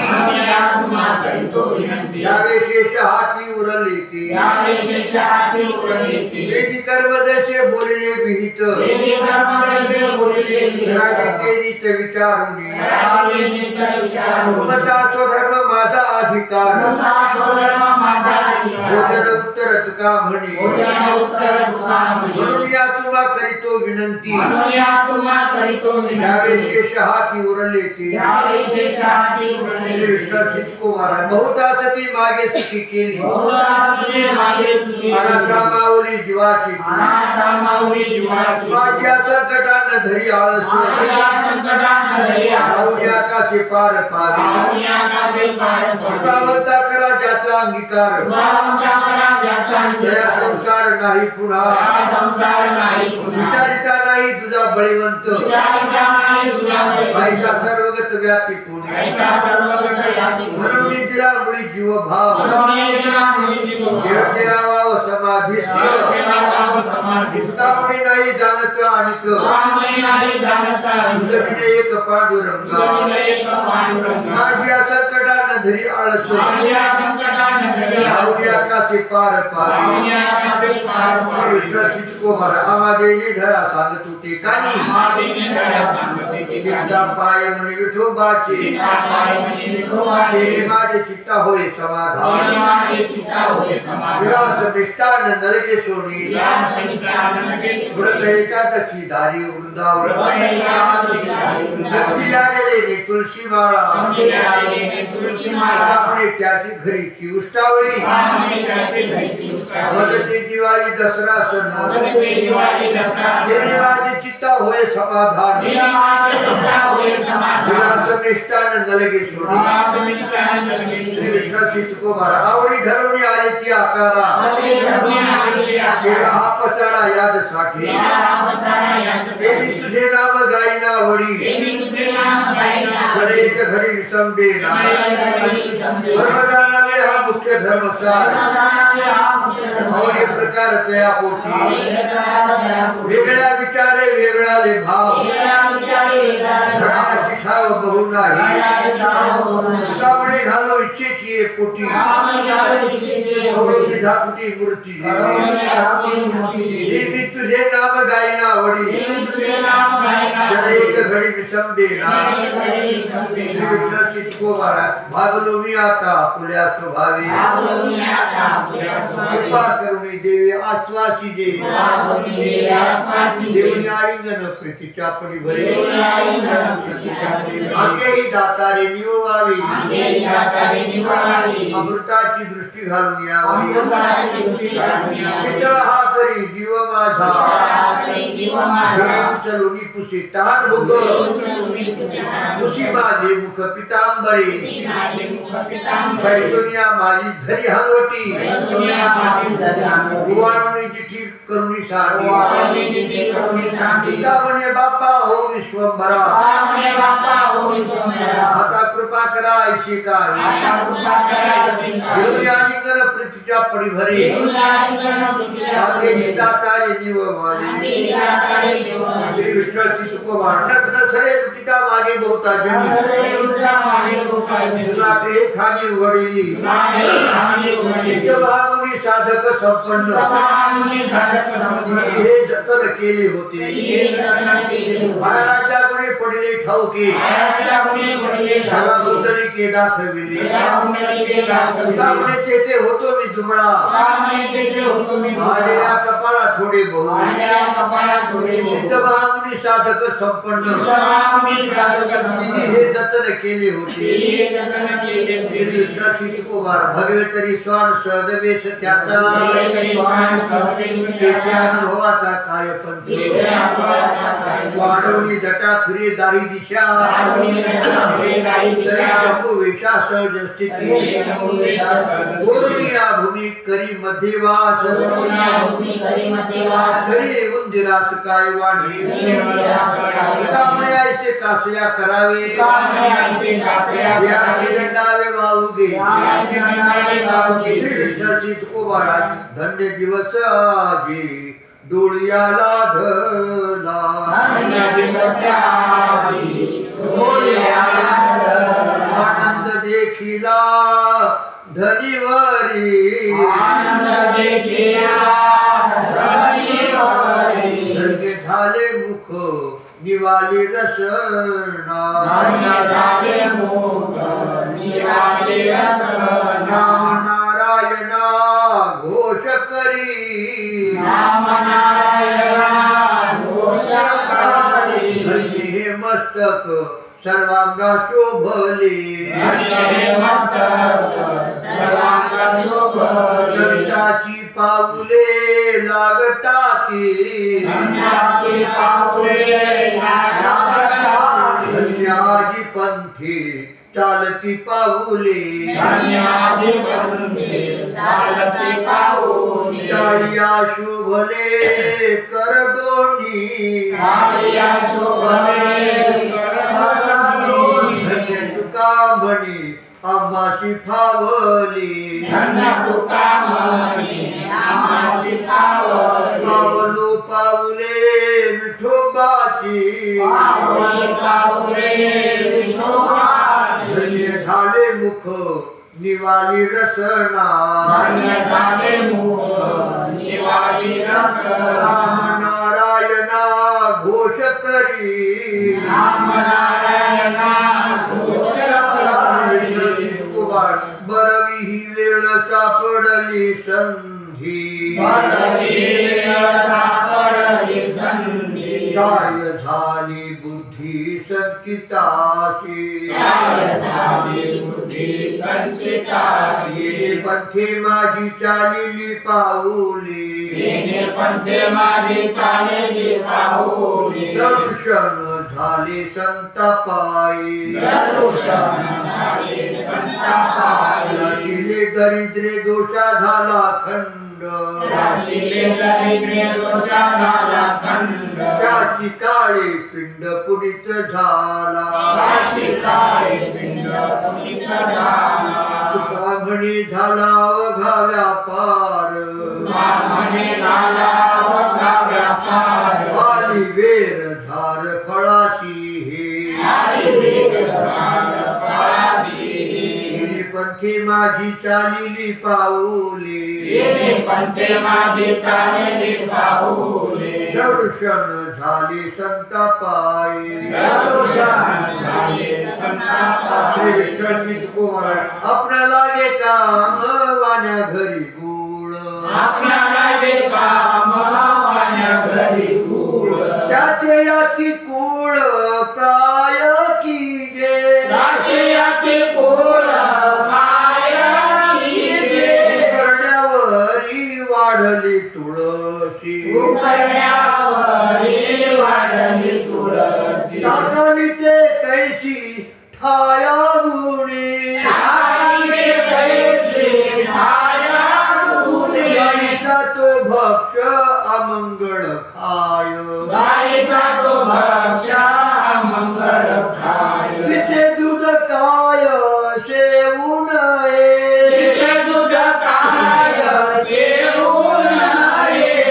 या तुम्हा करीतो विनंती यावे शेष हाती उरली ती या विशेषा हाती उरली ती वेदी कर्म जसे बोलणे विहित वेदी कर्मरसे बोलले रागिते नीत विचारुनी रावले नित विचारू तुमचा स्वधर्म माझा अधिकार तुमचा स्वधर्म माझा अधिकार भोजन उत्तर तुका म्हणे भोजन उत्तर तुका म्हणे म्हणून या तुम्हा करीतो विनंती म्हणून या तुम्हा करीतो यावे विनंती शेष हाती उरले ती या विशेषा हाती श्री उरले विठ्ठल चित्तकुमारा बहुता सती मागे सुखी केली बहुधा तुझे मागे सुखी अनाथा माऊली जीवाची अनाथा माऊली जीवाची माझ्या संकटांना धरी आळस माझ्या संकटांना धरी आळस माऊल्या काचे पार पावी माऊल्या कासे पार पडले कृपावंता करा ज्याचा अंगीकार कृपावंता करा ज्याचा दया अंगीकार संसार नाही पुन्हा हा संसार नाही पुन्हा विचारिता नाही तुझा बळीवंत विचारिता नाही तुझा बळी ऐसा सर्वगत व्यापी कोणी ऐसा सर्वगत व्यापी म्हणून दिला मुळी जीव भाव म्हणून येला मुळी जीव देव देवाव समाधिस्थ देवाभाव समाधिस्थ तुझामुळे नाही जाणत अनिक कामने नाही जाणता तुझविने एक पांडुरंगा तुझे एक पांडुरंग माझ्या संकटांना धरी आळस माझ्या संकटांना धरी माऊल्या काचे पार पावी माऊल्या कासे पार पडले विठ्ठल चित्तकुमारा आमादेवी धरा सांगत होते कानी मातेने धरा सांगते ते चित्ता पाय म्हणे विठोबाचे चित्ता पाय म्हणे विठोबाचे तेने माझे चित्ता होय होय समाधान माझे चित्ता होय समाधान विलास मिष्टान नरगे सोनी विलास मिष्टाननके व्रत एकादशी धारी वृंदावन व्रत एकादशी धारी वृंदावन. जपली आलेले ने तुळशी माळा संपले आलेले तुळशी माळा आपणे त्याची घरीची उष्टावळी पाहणे त्याचे घरची उष्टावळी. मदते दिवाळी दसरा सण मदते दिवाळी दसरा तेने सण. माझे चित्ता होय समाधान विला माझे चित्ता होय समाधान विलास मिष्टान नरगे सोनी विलास मिष्टाननके श्री विठ्ठल चित्तकुमारा आवडी धरून आले ती आकारा आवडे धरून आलेले केला आकारा. हा पसारा यादसाठी केला हा पसारा याच्यासाठी. देवी तुझे नाम गायना वडी देवी तुझे नाम गायना. सडेक घडी विसंबेना धर्मदानावे हा मुख्य धर्मचार आवडी प्रकार तया पोटी वेगळ्या विचारे वेगळाले भाव धर्माची ठाव बहु नाही त्यामुळे घालो इच्छेची एक कोटी कवळी धाकुटी मूर्ती देवी तुझे नाम गायना वडी सडेक घडी विसंबेना श्री विठ्ठल चित्तकुमारा भागलो मी आता आपल्या स्वभावी कृपा करुणी देवी आश्वासी दे देवनी आलिंगन प्रीतीच्या पडी भरे अंगेही दातारे निववावी अमृताची दृष्टी घालून यावी शीतळ हा करी जीव माझा चलुनी पुसी ताट भुग पुसी माझे मुख पितांबरी कैसोनिया माझी धरी हलवटी गुवाळणी जिठी करुणी साठी म्हणे बाप्पा हो विश्वंभरा आता कृपा करा ऐशी काय देवनी आलिंगन प्रीतीच्या पडी भरे आपले ही दातारे निववावी श्री विठ्ठल चितकुमार नसरे लुटिता मागे बहुता जनी लाटे खाणी वडिली सिद्ध महामुनी साधक संपन्न हे जतन केले होते महाराजा गुणे पडले ठाऊके ढगा कुंडलिके दाखविले त्यामुळे तेथे होतो मी दुबळा आले या कपाळा थोडे बहु सिद्ध महामुनी साधक संपन्न हे जतन केले होते चितकुमार भगवतरी स्वान सहदेवेश त्याचा अनुभवाचा काय पंथ वाढवणी जटा फिरे दाही दिशा जम्बू वेशा सहज स्थिती पूर्णिया भूमी करी मध्यवास खरी उंदिरास काय वाणी कामणे ऐसे कासया करावे या दंडावे वाहुगे विठ्ठल चितकुमारा धन्य दिवस आजी डोळ्याला धला आनंद देखिला धनिवरी धन्य झाले मुख निवाले रसना नाम नारायणा घोष करी धन्य हे मस्तक सर्वांगा शोभले संताची पाऊले लागताती धन्याजी पंथी चालती पाऊले टाळिया शोभले कर दोन्ही धन्य तुका म्हणी आम्हाशी फावली पावलो पाऊले विठोबाची धन्य झाले मुख निवाली रसना राम नारायणा घोष करी बरवी ही वेळ सापडली संधी काय झाली बुद्धी संचिताशी येणे पंथे माझी चालिली पाऊली दर्शन झाले संतापाई राशिले दरिद्रे दोषा झाला खंड त्याची काळे पिंड पुनीत झाला तुका म्हणे झाला अवघा व्यापार आली वेर झार फळाशी हे पंथे माझी चालिली पाऊले दर्शन झाले संतापाई चितकुमार आपणाला गे काम वाण्या घरी गुळ त्याचे याची कुळ काय की जे करण्यावरी वाढली तुळशी टाकावी ते कैसी ठाया गुणी तो भक्ष अमंगळ खाय तिचे दूध काय सेवू नये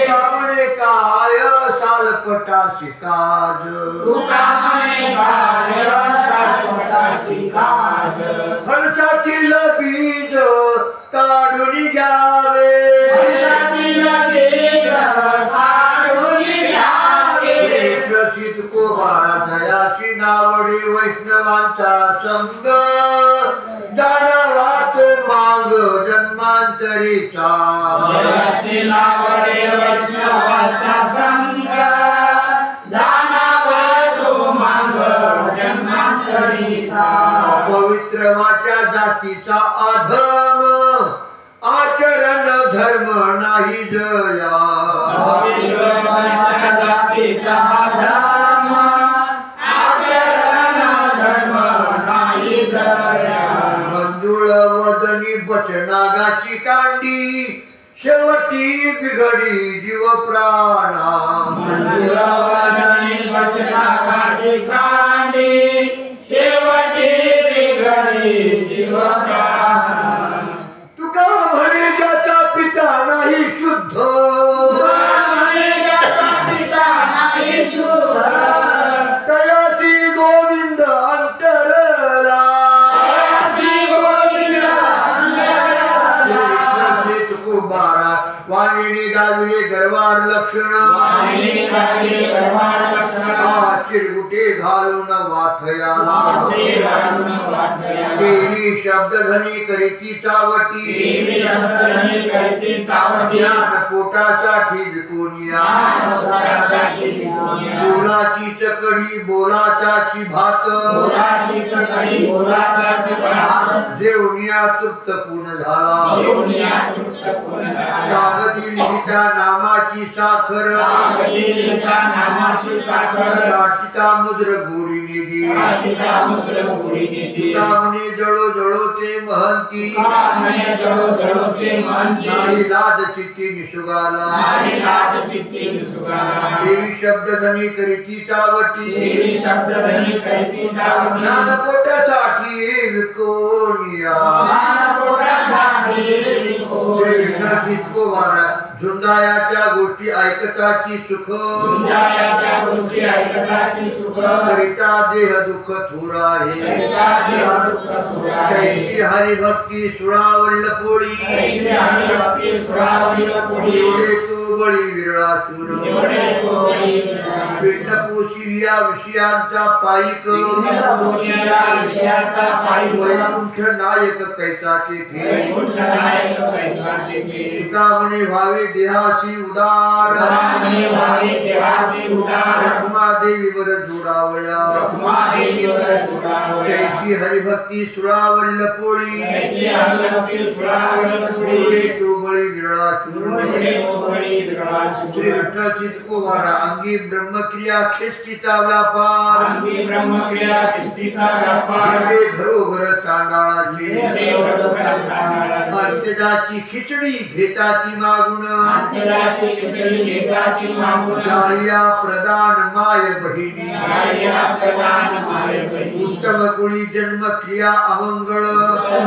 कामणे काय सालपटा शिका काज तुका म्हणे कार्य साठवतासी काज फणसातील बीज काढून घ्यावे फणसातील बीज काढून घ्यावे प्रसिद्ध कोबारा दयाची नावडे वैष्णवांचा संग जाणावा तो मांग जन्मांतरीचा जयासी नावडे वैष्णवाचा संग जाणावा तो मांग जन्मांतरीचा पवित्र वाच्या जातीचा अधम आचरण धर्म नाही जया पवित्र जातीचा धर्म आचरण धर्म नाही जया मंजुळ वदनी बचनागाची कांडी शेवटी बिघडी जीव प्राणा मंजुळवदनी वचनागाची कांडी शेवटी बिघडी जीव प्राण तुका म्हणे ज्याचा पिता नाही शुद्ध म्हणे ज्याचा पिता नाही शुद्ध तयाची गोविंद अंतरला तयासी गोविंद अंतरला तुकोबारा वाणीने दाविले गर्वार लक्षण वाणी गावी गर्वार लक्षण चिरगुटे घालून वाथया वाटे घालून वाटया देवी शब्दधनी करीती चावटी देवी शब्दधनी करती चावटी ज्ञान पोटासाठी विकोनिया पोटासाठी विकोनिया बोलाची चकडी बोलाचाची भात बोलाची चकडी बोलाचा भात जेवणिया तृप्त पूर्ण झाला येऊनिया तृप्त पूर्ण झाला कागदी लिहिता नामाची साखर कागदीलिका नामाची साखर साठिता मुद्र गोडी निधी साठिता मुद्र गोडी निधी कामने जळो जळो ते महंती कामने जळो जळो ते म्हणते नाही लाद चित्ती निसुगाला नाही लाज चित्ती सुगाला देवी शब्दधनी करीती चावटी देवी शब्दधनी करती चावटी ज्ञान पोटासाठी विकोनिया मान पोटासाठी विको श्री विठ्ठल चितकोबारा झुंजायाच्या गोष्टी ऐकताची सुख सुंदराच्या गोष्टी ऐकताची सुख करिता देह दुःख थोर आहे करिता देह दुःख थोर आहे कैसी हरिभक्ती सुरावल्ल पोळी ऐसे हरिभक्ती सुरावरील पुढे एवढे तो बळी विरळा चूर एवढे कोळी पिंड पोशील या विषयांचा पायिक गोष्टीला विषयाचा पायी वैकुंठ नायक कैसाचे ठे वैकुंठ नायक कैसा तेथे तुका म्हणे व्हावे देहासी उदार रामने व्हावे देहासी उदार रखमादेवीवर जोडावया रखमादेवीवर जुळावया कैसी हरिभक्ती सुरावल्ल पोळी ऐसे हरिभक्ती सुरावरील पुढे एवढे तो बळी विरळा चूर एवढे कोळी विरळाची श्री विठ्ठल चितकोबारा अंगी ब्रह्मक्रिया खेस्तीचा व्यापार अंगी ब्रह्मक्रिया तिस्तीचा व्यापार म्हणजे घरोघर चांडाळाचे देवरोधर सांगाळा अंत्यजाची खिचडी घेताती मागुण अंतराची खिचडी घेताची मागुण जाळिया प्रदान माय बहिणी गाडिया प्रदान माय बहिणी उत्तम कुळी जन्म क्रिया अमंगळ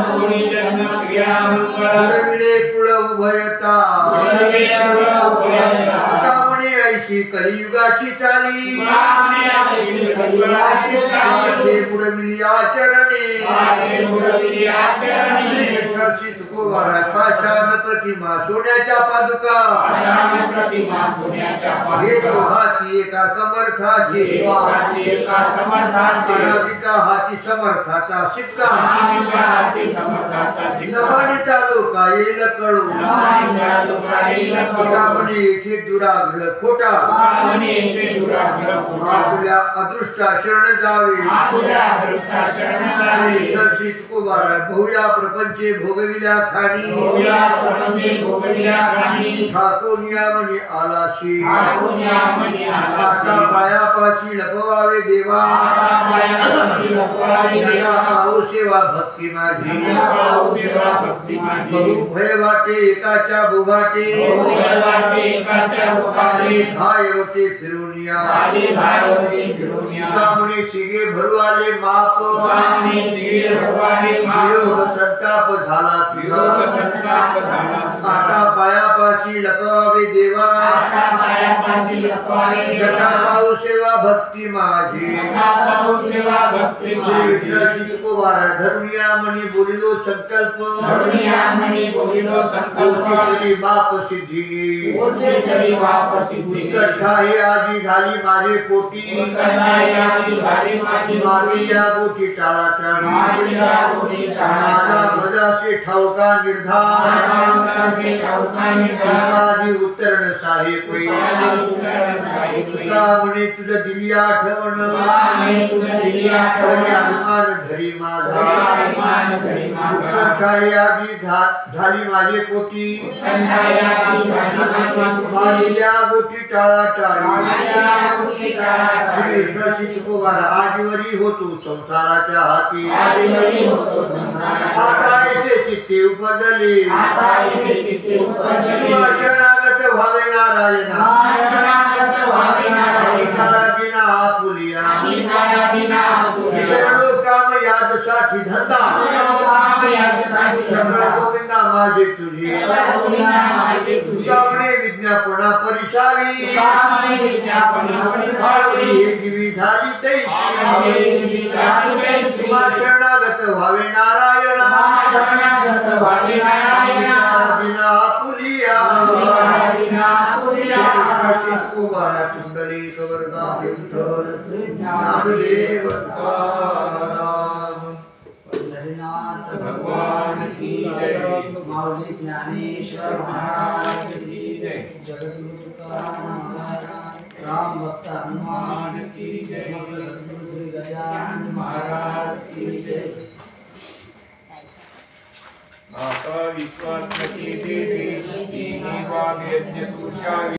कोणी जन्म क्रिया मंगळ पुरविले कुळ उभयता पुरवे कुळ उभयता कामणे ऐशी कलियुगाची चाली कामने ऐसी कलियुगाची चाली माझे पुरविली आचरणे माझे पुरविली आचरणे विठ्ठल चितकोबारा पाषाण प्रतिमा सोन्याच्या पादुका पाषाण प्रतिमा सोन्याच्या हे तो पादुका हाती एका समर्थाचे देवाची एका समर्थाची अनामिका हाती समर्थाचा शिक्का अनामिका हाती समर्थाचा शिक्का नमानिता लोका येईल कळू नमानिता लोका येईल कळू कामणे येथे दुराग्रह खोटा कामने येथे दुराग्रह खोटा आपल्या अदृष्टा शरण जावे आपुल्या दृष्टा शरण जावे विठ्ठल चितकोबारा बहुया प्रपंचे भोगविल्या खाणी भोगल्या प्रपंचे भोगविल्या राणी ठाकोनिया म्हणे आलाशी आपुल्या मनी आता आकाशी पायापाशी लपवावे देवा आता पायापाशी लपवावे नका देवा पाहू सेवा भक्ती माझी नका पाहू सेवा भक्ती माझी बहु भय वाटे एकाच्या बुभाटे भोगल्या वाटे एकाच्या आले उपाली धाय होते फिरून या आली धायवती फिरून या कामणे शिगे भरवाले माप कामने सिरे भगवाने योग माप संताप झाला योग तुझा संताप झाला आता पायापाशी लपवावे देवा आता पायापाशी लपवावे नका देवा पाहू सेवा सेवा भक्ती माझी नका पाहू सेवा भक्ती माझी विठ्ठल तुकोबारा धरुया मनी बोलिलो संकल्प धरुया मनी बोलिलो संकल्प करी बाप सिद्धी ओसे करी बाप सिद्धी कथा हे आधी झाली माझे पोटी कन्हैया की हरी माझी मागे या गोटी टाळाटाळी मारिया गोटी माझा मजासे ठाऊका निर्धार से ठाऊका निघाला आधी उत्तर नसाहे कोई का म्हणे तुझं दिली आठवण आम्ही तुझं दिली आठवण अभिमान धरी माझा अभिमान धरी माझा कठाई आधी झाली माझे पोटी कन्हैया की हरी माझी मागे या गोटी टाळाटाळी मारिया गोटी श्री विठ्ठल तुकोबारा आजवरी होतो संसाराच्या हाती आदिवरी होतो संसारात आता येथे चित्ते उपजले आता इसे चित्ते उपजले शरणागत भावे नारायणा शरणागत भावे नारायण अधिकाराधीना आपुलिया अधिकाराधीना आपुलिया सर्व काम यादसाठी धंदा सर्व काम यासाठी सगळं धंदा गोविंदा माझे तुझे सगळं गोविंदा माझे तुझे कामणे विज्ञापना परिसावी कामने विज्ञापन आवडी हे जीवी झाली तैसी शरणागत भावे नारायणा शरणागत भावे नारायण अधिकाराधीना आपुलिया तुकोबारा कुंडली कवरदा विठ्ठल ज्ञानदेव तुकाराम पंढरीनाथ भगवान की जय माऊली ज्ञानेश्वर महाराज की जय जगद्गुरु तुकाराम महाराज राम भक्त हनुमान की जय सद्गुरु गजानन महाराज की जय माता विश्वात्मकी देवी तिन्ही वाघ यज्ञ तुषा